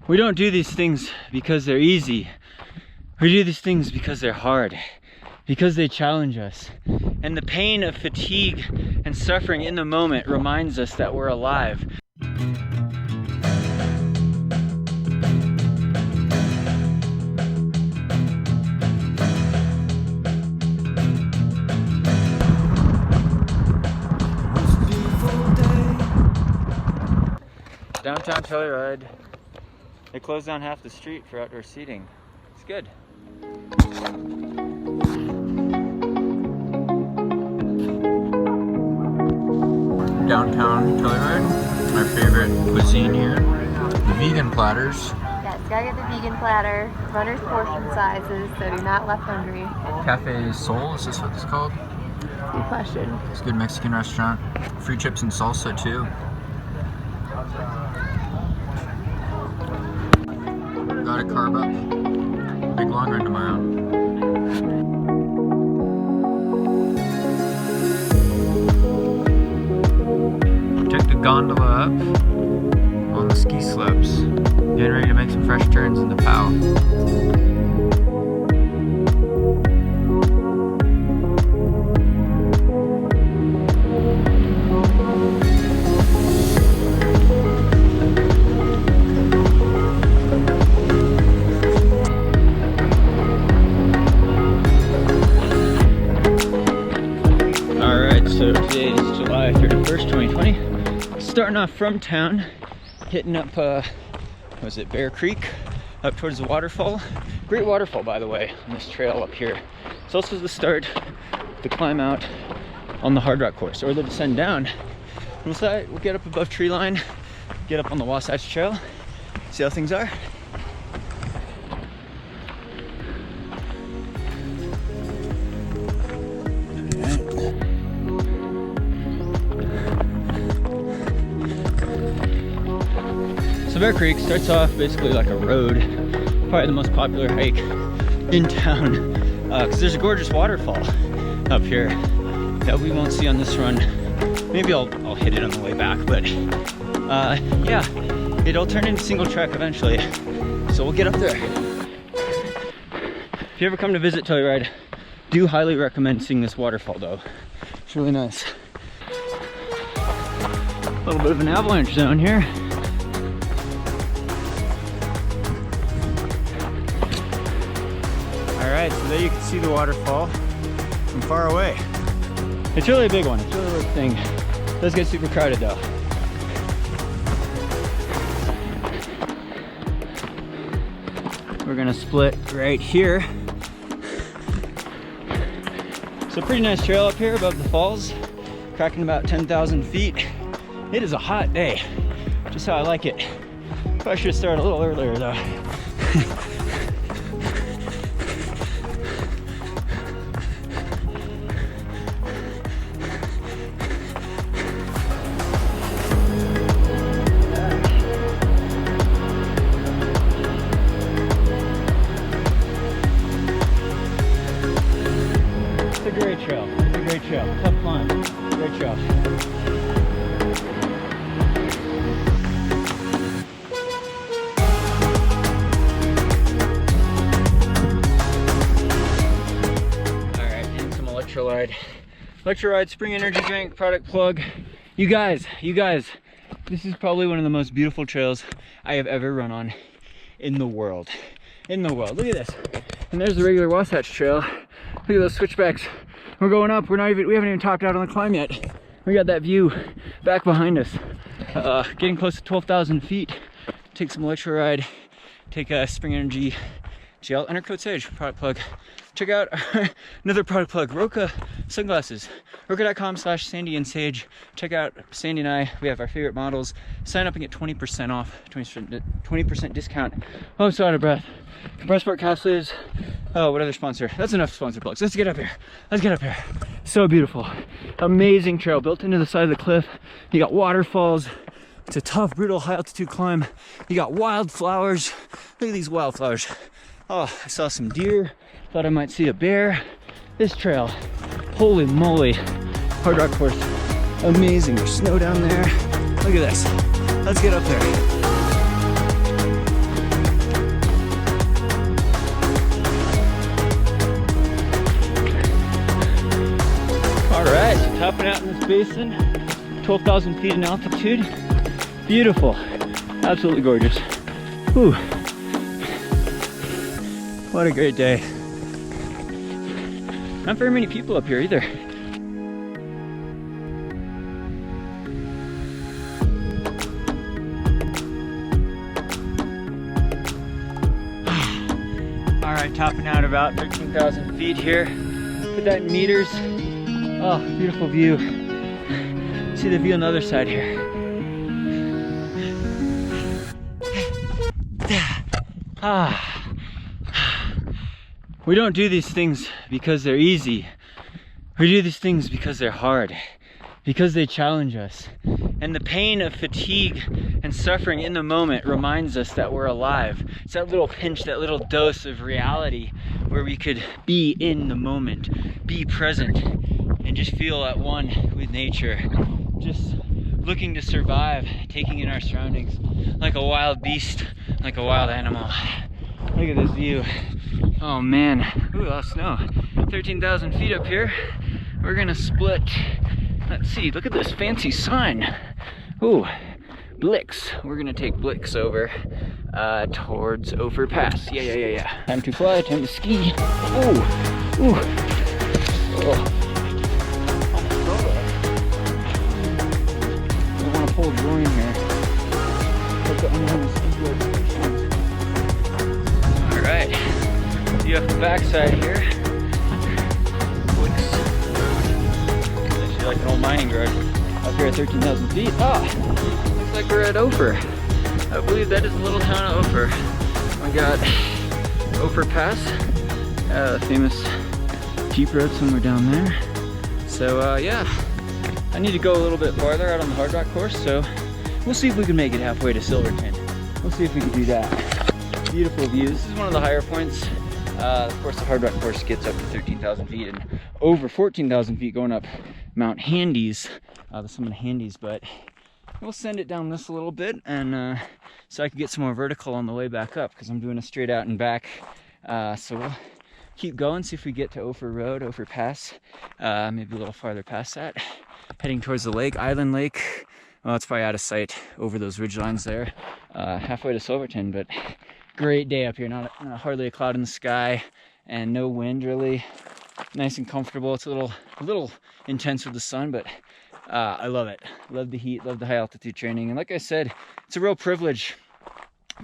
We don't do these things because they're easy. We do these things because they're hard, because they challenge us. And the pain of fatigue and suffering in the moment reminds us that we're alive. Downtown Telluride. They closed down half the street for outdoor seating. It's good. Downtown Telluride. Our favorite cuisine here. The vegan platters. Yes, gotta get the vegan platter. Runner's portion sizes, so you're not left hungry. Cafe Sol, is this what it's called? Good question. It's a good Mexican restaurant. Free chips and salsa too. Gotta carb up. Big long run tomorrow. Took the gondola up on the ski slopes. Getting ready to make some fresh turns in the POW. So today is July 31st, 2020. Starting off from town, hitting up, was it Bear Creek? Up towards the waterfall. Great waterfall, by the way, on this trail up here. It's also the start of the climb out on the Hardrock course, or the descend down. We'll get up above tree line, get up on the Wasatch Trail, see how things are. Bear Creek starts off basically like a road, probably the most popular hike in town, because there's a gorgeous waterfall up here that we won't see on this run. Maybe I'll hit it on the way back, but yeah, it'll turn into single track eventually, so we'll get up there. If you ever come to visit Telluride, do highly recommend seeing this waterfall though. It's really nice. A little bit of an avalanche zone here. Alright, so there you can see the waterfall from far away. It's really a big one, it's really a big thing. It does get super crowded though. We're gonna split right here. It's a pretty nice trail up here above the falls, cracking about 10,000 feet. It is a hot day, just how I like it. Probably should have started a little earlier though. Great trail, tough climb, great trail. Alright, and some Electrolyte. Electrolyte Spring Energy Drink product plug. You guys, this is probably one of the most beautiful trails I have ever run on in the world. Look at this. And there's the regular Wasatch Trail. Look at those switchbacks. We're going up. We haven't even topped out on the climb yet. We got that view back behind us. Getting close to 12,000 feet. Take some Electrolyte. Take a Spring Energy gel. Enter code SAGE, product plug. Check out another product plug, Roka sunglasses. Roka.com/Sandy and Sage. Check out Sandy and I. We have our favorite models. Sign up and get 20% off, 20% discount. Oh, I'm so out of breath. Compressport calf sleeves. Oh, what other sponsor? That's enough sponsor plugs. Let's get up here. So beautiful. Amazing trail built into the side of the cliff. You got waterfalls. It's a tough, brutal, high altitude climb. You got wildflowers. Look at these wildflowers. Oh, I saw some deer. Thought I might see a bear. This trail, holy moly. Hardrock course, amazing. There's snow down there. Look at this. Let's get up there. All right, topping out in this basin, 12,000 feet in altitude. Beautiful, absolutely gorgeous. Whew. What a great day. Not very many people up here either. All right, topping out about 13,000 feet here. Put that in meters. Oh, beautiful view. See the view on the other side here. We don't do these things because they're easy. We do these things because they're hard, because they challenge us. And the pain of fatigue and suffering in the moment reminds us that we're alive. It's that little pinch, that little dose of reality where we could be in the moment, be present, and just feel at one with nature. Just looking to survive, taking in our surroundings like a wild beast, like a wild animal. Look at this view. Oh man, ooh, a lot of snow. 13,000 feet up here. We're gonna split. Let's see, look at this fancy sign. Ooh, Blix. We're gonna take Blix over towards Ophir Pass. Yeah. Time to fly, time to ski. Ooh, ooh. Oh. I want to pull a groin here. All right. You have the backside here. Actually like an old mining garage up here at 13,000 feet. Ah, looks like we're at Ophir. I believe that is the little town of Ophir. We got Ophir Pass, famous Jeep road somewhere down there. So yeah, I need to go a little bit farther out on the Hardrock course, so we'll see if we can make it halfway to Silverton. We'll see if we can do that. Beautiful view. This is one of the higher points. Of course, the Hardrock course gets up to 13,000 feet and over 14,000 feet going up Mount Handy's, the summit of Handy's, but we'll send it down this a little bit, and so I can get some more vertical on the way back up, because I'm doing a straight out and back. So we'll keep going, see if we get to Ophir Road, Ophir Pass, maybe a little farther past that. Heading towards the lake, Island Lake. Well, it's probably out of sight over those ridge lines there. Halfway to Silverton, but great day up here. Not hardly a cloud in the sky, and no wind really. Nice and comfortable. It's a little intense with the sun, but I love it. Love the heat, love the high altitude training. And like I said, it's a real privilege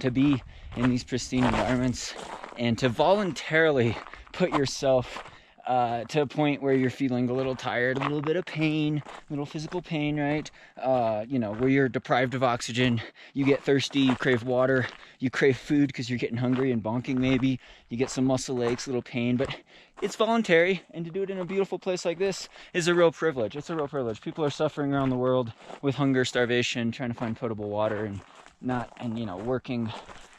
to be in these pristine environments and to voluntarily put yourself to a point where you're feeling a little tired, a little bit of pain, a little physical pain, right? You know, where you're deprived of oxygen, you get thirsty, you crave water, you crave food because you're getting hungry and bonking maybe, you get some muscle aches, a little pain, but it's voluntary, and to do it in a beautiful place like this is a real privilege. It's a real privilege. People are suffering around the world with hunger, starvation, trying to find potable water, and you know, working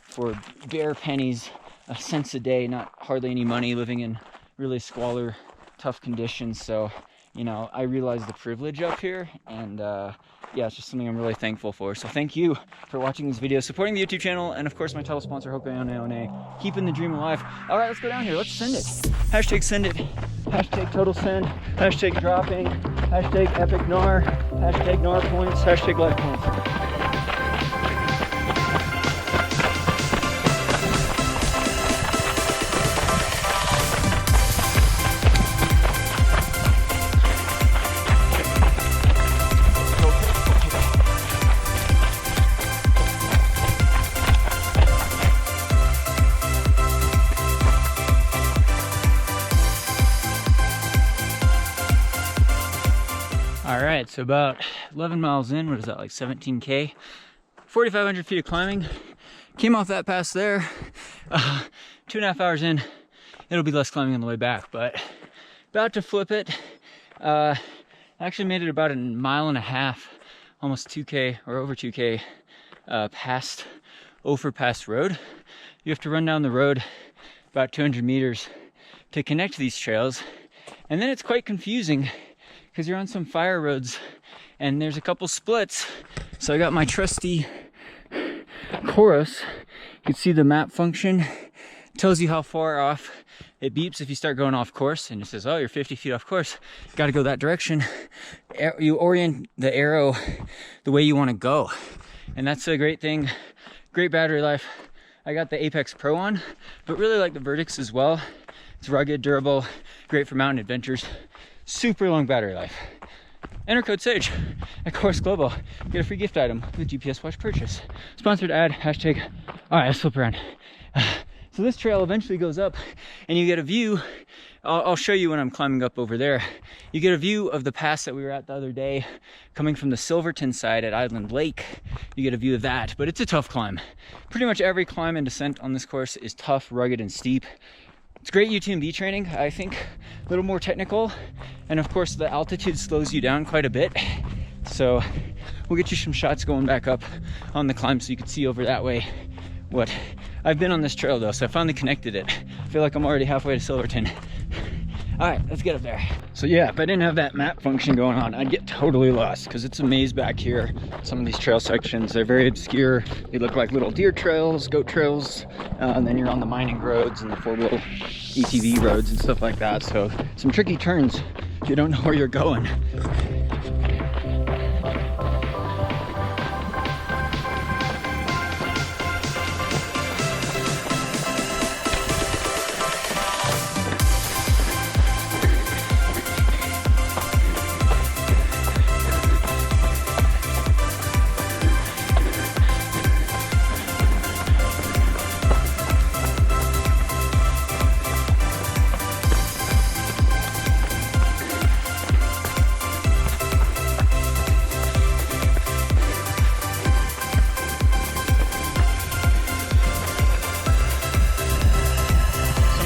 for bare pennies, cents a day, not hardly any money, living in really squalor, tough conditions. So, you know, I realize the privilege up here, and yeah, it's just something I'm really thankful for. So thank you for watching this video, supporting the YouTube channel, and of course my title sponsor, Hoka, keeping the dream alive. All right, let's go down here. Let's send it. Hashtag send it. Hashtag total send. Hashtag dropping. Hashtag epic NAR. Hashtag NAR points. Hashtag life points. All right, so about 11 miles in, what is that, like 17K? 4,500 feet of climbing. Came off that pass there. 2.5 hours in, it'll be less climbing on the way back, but about to flip it. Actually made it about 1.5 miles, almost 2K or over 2K past Ophir Pass Road. You have to run down the road about 200 meters to connect to these trails. And then it's quite confusing because you're on some fire roads and there's a couple splits. So I got my trusty chorus. You can see the map function. It tells you how far off. It beeps if you start going off course, and it says, oh, you're 50 feet off course. Got to go that direction. You orient the arrow the way you want to go. And that's a great thing. Great battery life. I got the Apex Pro on, but really like the Vertix as well. It's rugged, durable, great for mountain adventures. Super long battery life. Enter code SAGE at Course Global. Get a free gift item with GPS watch purchase. Sponsored ad, hashtag. All right, let's flip around. So this trail eventually goes up and you get a view. I'll show you when I'm climbing up over there. You get a view of the pass that we were at the other day coming from the Silverton side at Island Lake. You get a view of that, but it's a tough climb. Pretty much every climb and descent on this course is tough, rugged, and steep. It's great UTMB training, I think, a little more technical. And of course the altitude slows you down quite a bit. So we'll get you some shots going back up on the climb so you can see over that way what I've been on this trail though, so I finally connected it. I feel like I'm already halfway to Silverton. All right, let's get up there. So yeah, if I didn't have that map function going on, I'd get totally lost because it's a maze back here. Some of these trail sections, they're very obscure. They look like little deer trails, goat trails, and then you're on the mining roads and the four-wheel ATV roads and stuff like that. So some tricky turns if you don't know where you're going.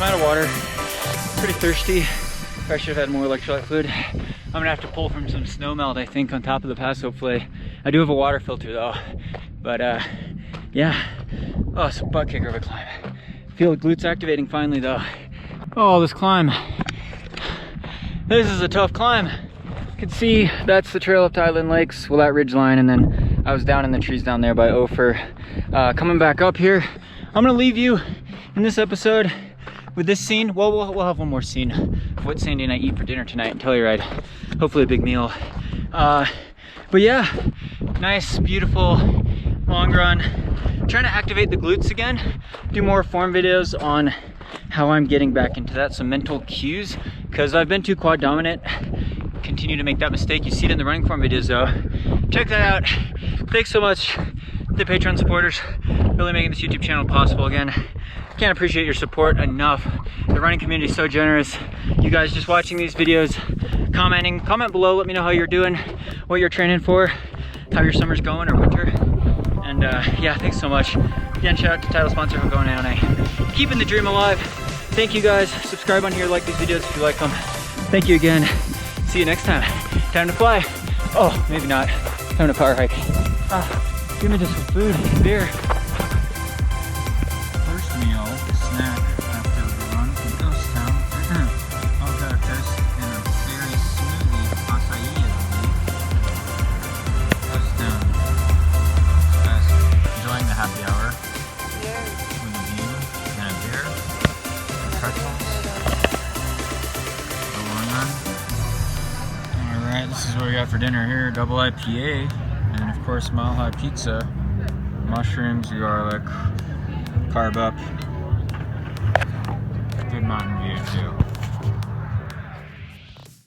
Out of water, pretty thirsty. I should have had more electrolyte fluid. I'm gonna have to pull from some snow melt, I think, on top of the pass, hopefully. I do have a water filter though, but yeah. Oh, it's a butt kicker of a climb. Feel the glutes activating finally though. Oh, this climb. This is a tough climb. You can see that's the trail up to Island Lakes, well, that ridge line, and then I was down in the trees down there by Ophir. Coming back up here, I'm gonna leave you in this episode with this scene. Well, we'll have one more scene of what Sandy and I eat for dinner tonight in Telluride. Hopefully a big meal. But yeah, nice, beautiful, long run. Trying to activate the glutes again. Do more form videos on how I'm getting back into that, some mental cues, because I've been too quad dominant. Continue to make that mistake. You see it in the running form videos though. Check that out. Thanks so much to the Patreon supporters, really making this YouTube channel possible again. Can't appreciate your support enough. The running community is so generous. You guys just watching these videos, commenting, comment below, let me know how you're doing, what you're training for, how your summer's going or winter. And yeah, thanks so much. Again, shout out to title sponsor for going on keeping the dream alive. Thank you guys. Subscribe on here, like these videos if you like them. Thank you again. See you next time. Time to fly. Oh, maybe not. Time to power hike. Give me just some food, beer. Meal, snack after the run from Ghost Town. All got a taste in a very smoothie acai. Ghost Town. Guys, enjoying the happy hour with a view and a beer and pretzels. A long run. Alright, this is what we got for dinner here. Double IPA and of course Mile High Pizza. Mushrooms, garlic. Carb up. Good mountain view too.